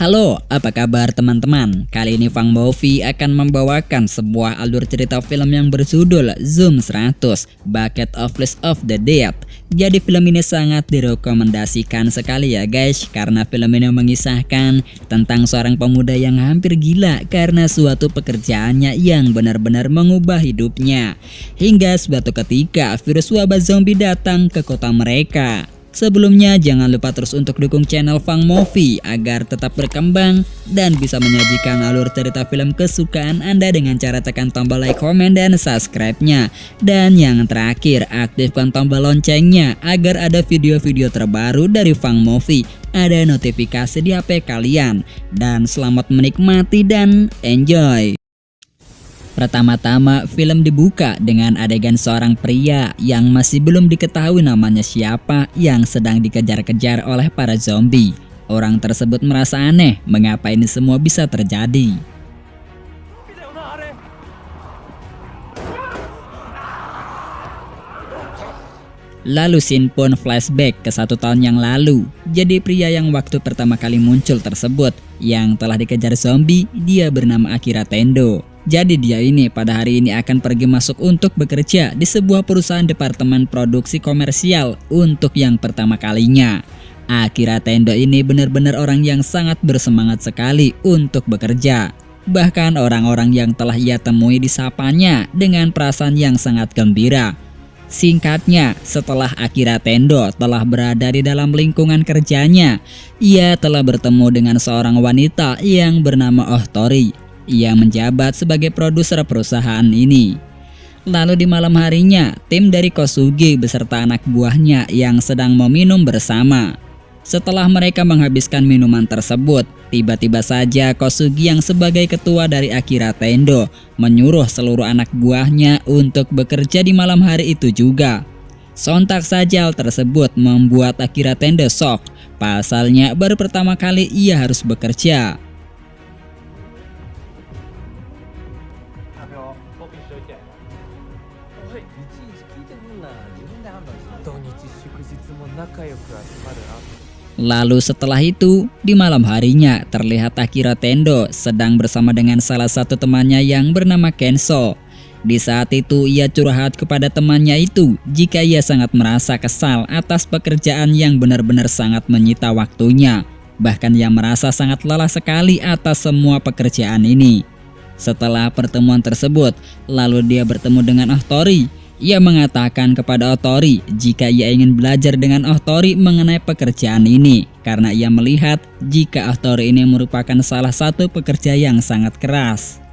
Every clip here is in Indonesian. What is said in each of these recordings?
Halo, apa kabar teman-teman? Kali ini Fang Movie akan membawakan sebuah alur cerita film yang berjudul Zoom 100 Bucket of List of the Dead. Jadi film ini sangat direkomendasikan sekali ya guys, karena film ini mengisahkan tentang seorang pemuda yang hampir gila karena suatu pekerjaannya yang benar-benar mengubah hidupnya. Hingga suatu ketika virus wabah zombie datang ke kota mereka. Sebelumnya jangan lupa terus untuk dukung channel Fang Movie agar tetap berkembang dan bisa menyajikan alur cerita film kesukaan Anda dengan cara tekan tombol like, komen, dan subscribe-nya. Dan yang terakhir, aktifkan tombol loncengnya agar ada video-video terbaru dari Fang Movie ada notifikasi di HP kalian. Dan selamat menikmati dan enjoy. Pertama-tama film dibuka dengan adegan seorang pria yang masih belum diketahui namanya siapa yang sedang dikejar-kejar oleh para zombie. Orang tersebut merasa aneh mengapa ini semua bisa terjadi. Lalu scene pun flashback ke 1 tahun yang lalu. Jadi pria yang waktu pertama kali muncul tersebut yang telah dikejar zombie, dia bernama Akira Tendo. Jadi dia ini pada hari ini akan pergi masuk untuk bekerja di sebuah perusahaan departemen produksi komersial untuk yang pertama kalinya. Akira Tendo ini benar-benar orang yang sangat bersemangat sekali untuk bekerja. Bahkan orang-orang yang telah ia temui disapanya dengan perasaan yang sangat gembira. Singkatnya, setelah Akira Tendo telah berada di dalam lingkungan kerjanya, ia telah bertemu dengan seorang wanita yang bernama Ohtori. Ia menjabat sebagai produser perusahaan ini. Lalu di malam harinya, tim dari Kosugi beserta anak buahnya yang sedang meminum bersama. Setelah mereka menghabiskan minuman tersebut, tiba-tiba saja Kosugi yang sebagai ketua dari Akira Tendo menyuruh seluruh anak buahnya untuk bekerja di malam hari itu juga. Sontak saja hal tersebut membuat Akira Tendo shock. Pasalnya baru pertama kali ia harus bekerja. Lalu setelah itu, di malam harinya terlihat Akira Tendo sedang bersama dengan salah satu temannya yang bernama Kenso. Di saat itu ia curhat kepada temannya itu jika ia sangat merasa kesal atas pekerjaan yang benar-benar sangat menyita waktunya. Bahkan ia merasa sangat lelah sekali atas semua pekerjaan ini. Setelah pertemuan tersebut, lalu dia bertemu dengan Ohtori. Ia mengatakan kepada Ohtori jika ia ingin belajar dengan Ohtori mengenai pekerjaan ini karena ia melihat jika Ohtori ini merupakan salah satu pekerja yang sangat keras.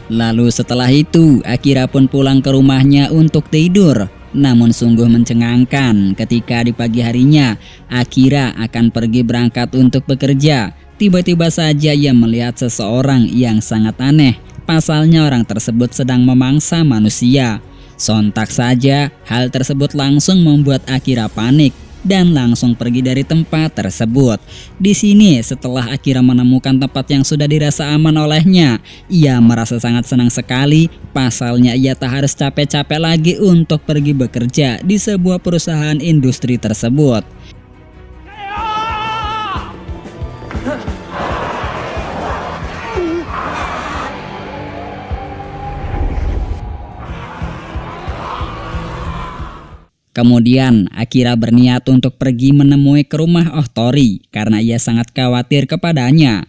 Lalu setelah itu, Akira pun pulang ke rumahnya untuk tidur. Namun sungguh mencengangkan ketika di pagi harinya Akira akan pergi berangkat untuk bekerja. Tiba-tiba saja ia melihat seseorang yang sangat aneh. Pasalnya orang tersebut sedang memangsa manusia. Sontak saja hal tersebut langsung membuat Akira panik dan langsung pergi dari tempat tersebut. Di sini setelah Akira menemukan tempat yang sudah dirasa aman olehnya, ia merasa sangat senang sekali. Pasalnya ia tak harus capek-capek lagi untuk pergi bekerja di sebuah perusahaan industri tersebut. Kemudian Akira berniat untuk pergi menemui ke rumah Ohtori karena ia sangat khawatir kepadanya.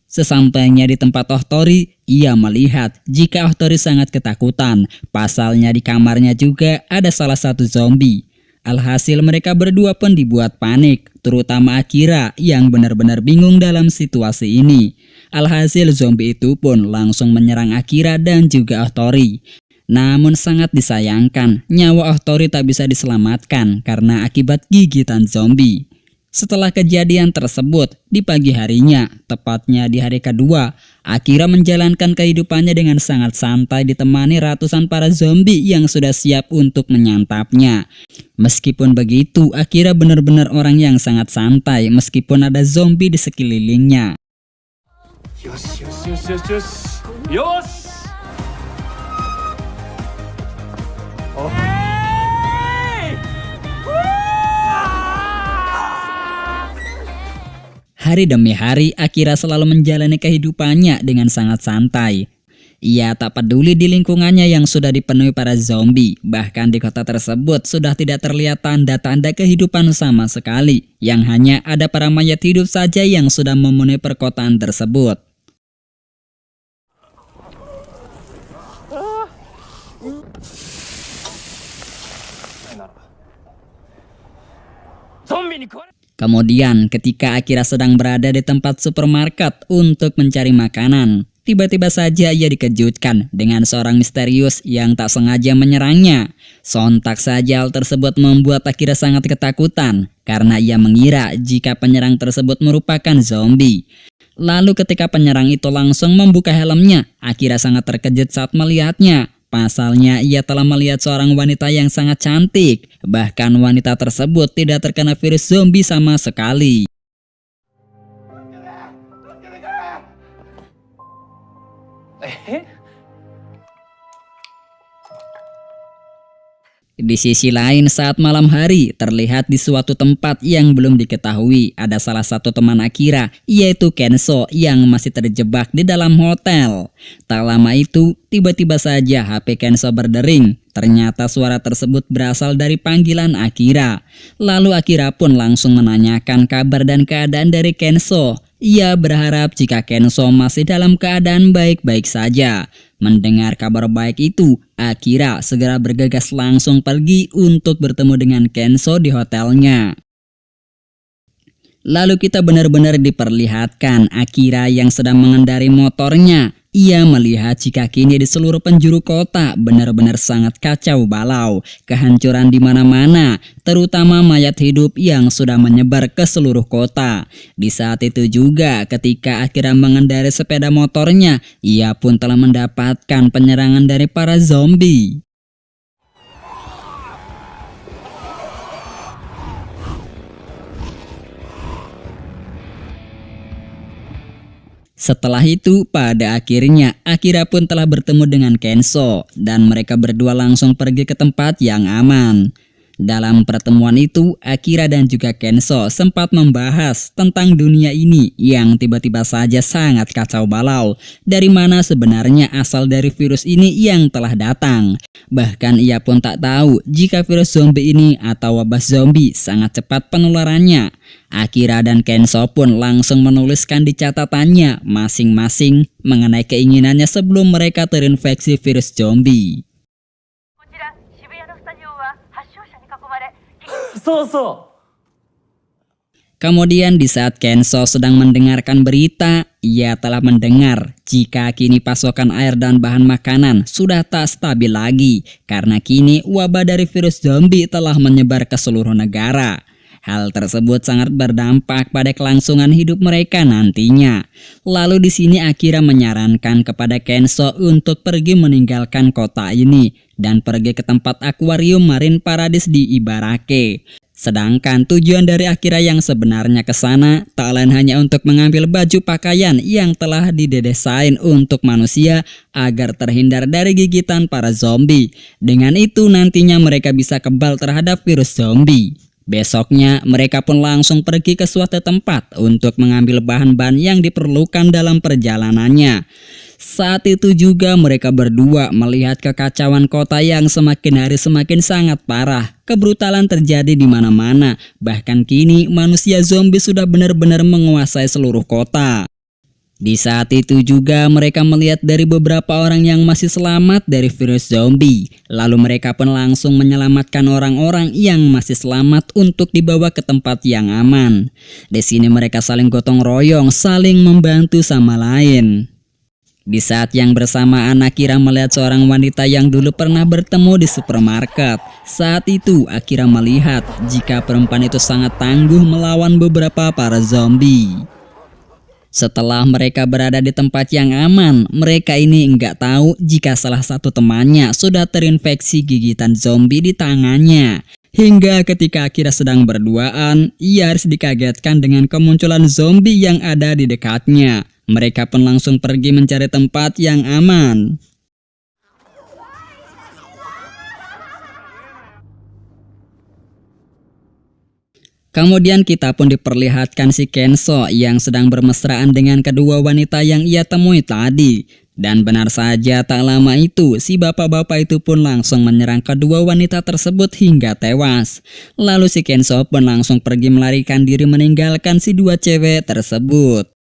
Sesampainya di tempat Ohtori, ia melihat jika Ohtori sangat ketakutan. Pasalnya di kamarnya juga ada salah satu zombie. Alhasil mereka berdua pun dibuat panik, terutama Akira yang benar-benar bingung dalam situasi ini. Alhasil zombie itu pun langsung menyerang Akira dan juga Ohtori. Namun sangat disayangkan, nyawa Ohtori tak bisa diselamatkan karena akibat gigitan zombie. Setelah kejadian tersebut, di pagi harinya, tepatnya di hari kedua, Akira menjalankan kehidupannya dengan sangat santai ditemani ratusan para zombie yang sudah siap untuk menyantapnya. Meskipun begitu, Akira benar-benar orang yang sangat santai meskipun ada zombie di sekelilingnya. Yosh, yosh, yosh, yosh, yosh. Yosh! Oh. Hari demi hari, Akira selalu menjalani kehidupannya dengan sangat santai. Ia tak peduli di lingkungannya yang sudah dipenuhi para zombie. Bahkan di kota tersebut sudah tidak terlihat tanda-tanda kehidupan sama sekali. Yang hanya ada para mayat hidup saja yang sudah memenuhi perkotaan tersebut. Kemudian ketika Akira sedang berada di tempat supermarket untuk mencari makanan, tiba-tiba saja ia dikejutkan dengan seorang misterius yang tak sengaja menyerangnya. Sontak saja hal tersebut membuat Akira sangat ketakutan karena ia mengira jika penyerang tersebut merupakan zombie. Lalu ketika penyerang itu langsung membuka helmnya, Akira sangat terkejut saat melihatnya. Pasalnya ia telah melihat seorang wanita yang sangat cantik. Bahkan wanita tersebut tidak terkena virus zombie sama sekali. Di sisi lain, saat malam hari, terlihat di suatu tempat yang belum diketahui ada salah satu teman Akira, yaitu Kenso yang masih terjebak di dalam hotel. Tak lama itu, tiba-tiba saja HP Kenso berdering. Ternyata suara tersebut berasal dari panggilan Akira. Lalu Akira pun langsung menanyakan kabar dan keadaan dari Kenso. Ia berharap jika Kenso masih dalam keadaan baik-baik saja. Mendengar kabar baik itu, Akira segera bergegas langsung pergi untuk bertemu dengan Kenso di hotelnya. Lalu kita benar-benar diperlihatkan Akira yang sedang mengendari motornya. Ia melihat jika kini di seluruh penjuru kota benar-benar sangat kacau balau, kehancuran di mana-mana, terutama mayat hidup yang sudah menyebar ke seluruh kota. Di saat itu juga ketika Akira mengendarai sepeda motornya, ia pun telah mendapatkan penyerangan dari para zombie. Setelah itu, pada akhirnya Akira pun telah bertemu dengan Kenso dan mereka berdua langsung pergi ke tempat yang aman. Dalam pertemuan itu, Akira dan juga Kenso sempat membahas tentang dunia ini yang tiba-tiba saja sangat kacau balau. Dari mana sebenarnya asal dari virus ini yang telah datang. Bahkan ia pun tak tahu jika virus zombie ini atau wabah zombie sangat cepat penularannya. Akira dan Kenso pun langsung menuliskan di catatannya masing-masing mengenai keinginannya sebelum mereka terinfeksi virus zombie. Kemudian di saat Kenso sedang mendengarkan berita, ia telah mendengar jika kini pasokan air dan bahan makanan sudah tak stabil lagi karena kini wabah dari virus zombie telah menyebar ke seluruh negara. Hal tersebut sangat berdampak pada kelangsungan hidup mereka nantinya. Lalu di sini Akira menyarankan kepada Kenso untuk pergi meninggalkan kota ini dan pergi ke tempat akuarium Marine Paradise di Ibarake. Sedangkan tujuan dari Akira yang sebenarnya ke sana tak lain hanya untuk mengambil baju pakaian yang telah didesain untuk manusia agar terhindar dari gigitan para zombie. Dengan itu nantinya mereka bisa kebal terhadap virus zombie. Besoknya mereka pun langsung pergi ke suatu tempat untuk mengambil bahan-bahan yang diperlukan dalam perjalanannya. Saat itu juga mereka berdua melihat kekacauan kota yang semakin hari semakin sangat parah. Kebrutalan terjadi di mana-mana. Bahkan kini manusia zombie sudah benar-benar menguasai seluruh kota. Di saat itu juga mereka melihat dari beberapa orang yang masih selamat dari virus zombie. Lalu mereka pun langsung menyelamatkan orang-orang yang masih selamat untuk dibawa ke tempat yang aman. Di sini mereka saling gotong royong, saling membantu sama lain. Di saat yang bersamaan Akira melihat seorang wanita yang dulu pernah bertemu di supermarket. Saat itu Akira melihat jika perempuan itu sangat tangguh melawan beberapa para zombie. Setelah mereka berada di tempat yang aman, mereka ini enggak tahu jika salah satu temannya sudah terinfeksi gigitan zombie di tangannya. Hingga ketika Akira sedang berduaan, ia harus dikagetkan dengan kemunculan zombie yang ada di dekatnya. Mereka pun langsung pergi mencari tempat yang aman. Kemudian kita pun diperlihatkan si Kenso yang sedang bermesraan dengan kedua wanita yang ia temui tadi. Dan benar saja tak lama itu si bapak-bapak itu pun langsung menyerang kedua wanita tersebut hingga tewas. Lalu si Kenso pun langsung pergi melarikan diri meninggalkan si dua cewek tersebut.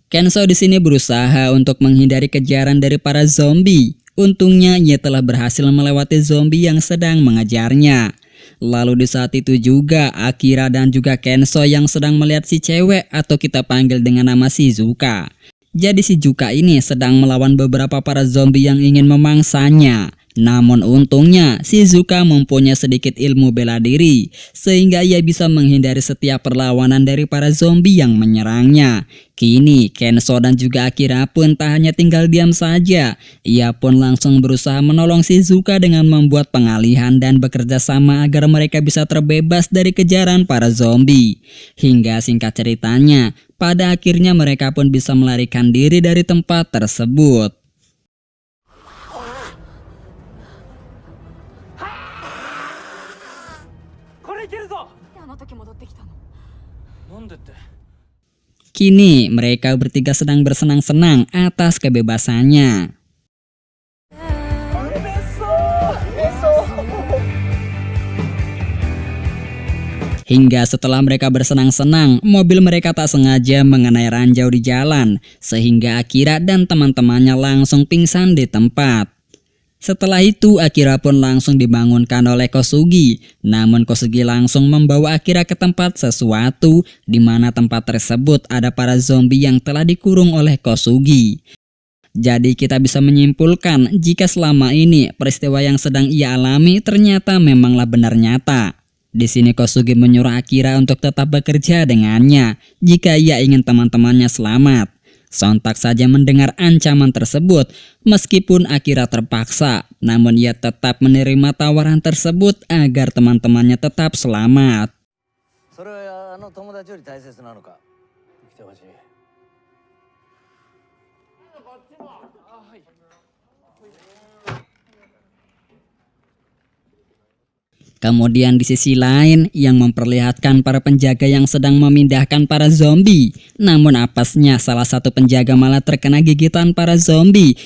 Kenso di sini berusaha untuk menghindari kejaran dari para zombie. Untungnya ia telah berhasil melewati zombie yang sedang mengejarnya. Lalu di saat itu juga Akira dan juga Kenso yang sedang melihat si cewek atau kita panggil dengan nama Shizuka. Jadi Shizuka ini sedang melawan beberapa para zombie yang ingin memangsanya. Namun untungnya Shizuka mempunyai sedikit ilmu bela diri sehingga ia bisa menghindari setiap perlawanan dari para zombie yang menyerangnya. Kini Kenso dan juga Akira pun tak hanya tinggal diam saja, ia pun langsung berusaha menolong Shizuka dengan membuat pengalihan dan bekerja sama agar mereka bisa terbebas dari kejaran para zombie. Hingga singkat ceritanya, pada akhirnya mereka pun bisa melarikan diri dari tempat tersebut. あの時戻ってきたの。なんでって。 Kini mereka bertiga sedang bersenang-senang atas kebebasannya. Hingga setelah mereka bersenang-senang, mobil mereka tak sengaja mengenai ranjau di jalan, sehingga Akira dan teman-temannya langsung pingsan di tempat. Setelah itu Akira pun langsung dibangunkan oleh Kosugi. Namun Kosugi langsung membawa Akira ke tempat sesuatu di mana tempat tersebut ada para zombie yang telah dikurung oleh Kosugi. Jadi kita bisa menyimpulkan jika selama ini peristiwa yang sedang ia alami ternyata memanglah benar nyata. Di sini Kosugi menyuruh Akira untuk tetap bekerja dengannya jika ia ingin teman-temannya selamat. Sontak saja mendengar ancaman tersebut, meskipun Akira terpaksa, namun ia tetap menerima tawaran tersebut agar teman-temannya tetap selamat. Kemudian di sisi lain yang memperlihatkan para penjaga yang sedang memindahkan para zombie. Namun apesnya salah satu penjaga malah terkena gigitan para zombie.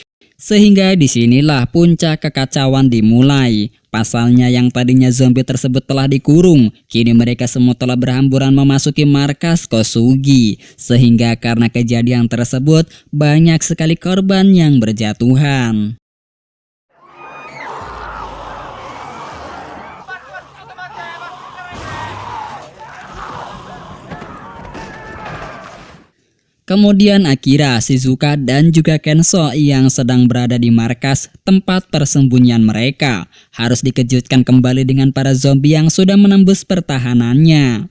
Sehingga disinilah puncak kekacauan dimulai. Pasalnya yang tadinya zombie tersebut telah dikurung, kini mereka semua telah berhamburan memasuki markas Kosugi. Sehingga karena kejadian tersebut banyak sekali korban yang berjatuhan. Kemudian Akira, Shizuka, dan juga Kenso yang sedang berada di markas tempat persembunyian mereka harus dikejutkan kembali dengan para zombie yang sudah menembus pertahanannya.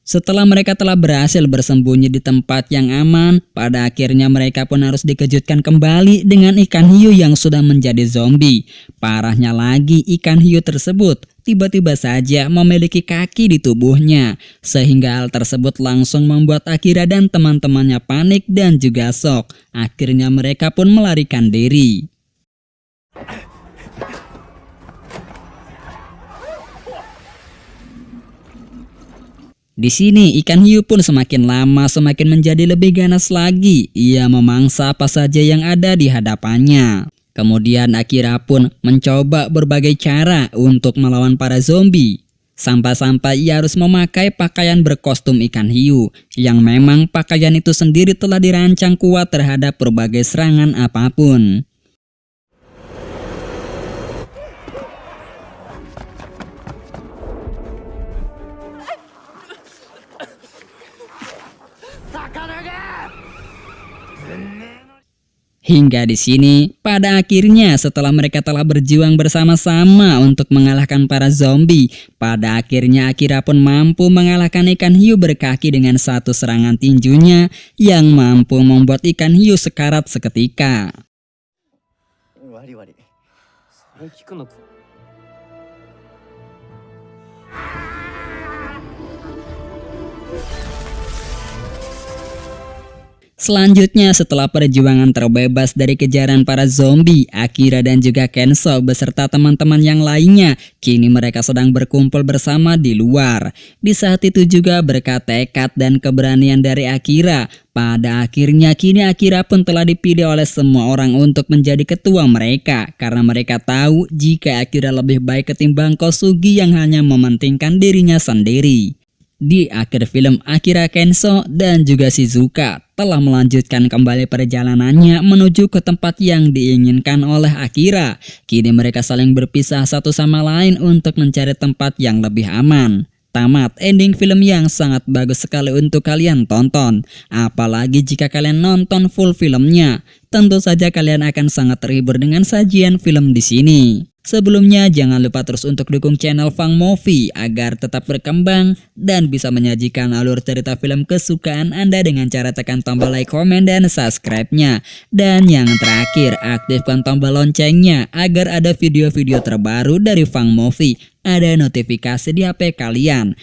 Setelah mereka telah berhasil bersembunyi di tempat yang aman, pada akhirnya mereka pun harus dikejutkan kembali dengan ikan hiu yang sudah menjadi zombie. Parahnya lagi, ikan hiu tersebut tiba-tiba saja memiliki kaki di tubuhnya, sehingga hal tersebut langsung membuat Akira dan teman-temannya panik dan juga shock. Akhirnya mereka pun melarikan diri. Di sini ikan hiu pun semakin lama semakin menjadi lebih ganas lagi. Ia memangsa apa saja yang ada di hadapannya. Kemudian Akira pun mencoba berbagai cara untuk melawan para zombie. Sampai-sampai ia harus memakai pakaian berkostum ikan hiu, yang memang pakaian itu sendiri telah dirancang kuat terhadap berbagai serangan apapun. Hingga di sini, pada akhirnya setelah mereka telah berjuang bersama-sama untuk mengalahkan para zombie, pada akhirnya Akira pun mampu mengalahkan ikan hiu berkaki dengan satu serangan tinjunya yang mampu membuat ikan hiu sekarat seketika. 悪い悪い。それ聞くの。 Selanjutnya, setelah perjuangan terbebas dari kejaran para zombie, Akira dan juga Kenzo beserta teman-teman yang lainnya, kini mereka sedang berkumpul bersama di luar. Di saat itu juga berkat tekad dan keberanian dari Akira, pada akhirnya kini Akira pun telah dipilih oleh semua orang untuk menjadi ketua mereka, karena mereka tahu jika Akira lebih baik ketimbang Kosugi yang hanya mementingkan dirinya sendiri. Di akhir film, Akira, Kenzo, dan juga Shizuka telah melanjutkan kembali perjalanannya menuju ke tempat yang diinginkan oleh Akira. Kini mereka saling berpisah satu sama lain untuk mencari tempat yang lebih aman. Tamat ending film yang sangat bagus sekali untuk kalian tonton. Apalagi jika kalian nonton full filmnya, tentu saja kalian akan sangat terhibur dengan sajian film di sini. Sebelumnya jangan lupa terus untuk dukung channel Fang Movie agar tetap berkembang dan bisa menyajikan alur cerita film kesukaan Anda dengan cara tekan tombol like, komen, dan subscribe-nya. Dan yang terakhir, aktifkan tombol loncengnya agar ada video-video terbaru dari Fang Movie ada notifikasi di HP kalian.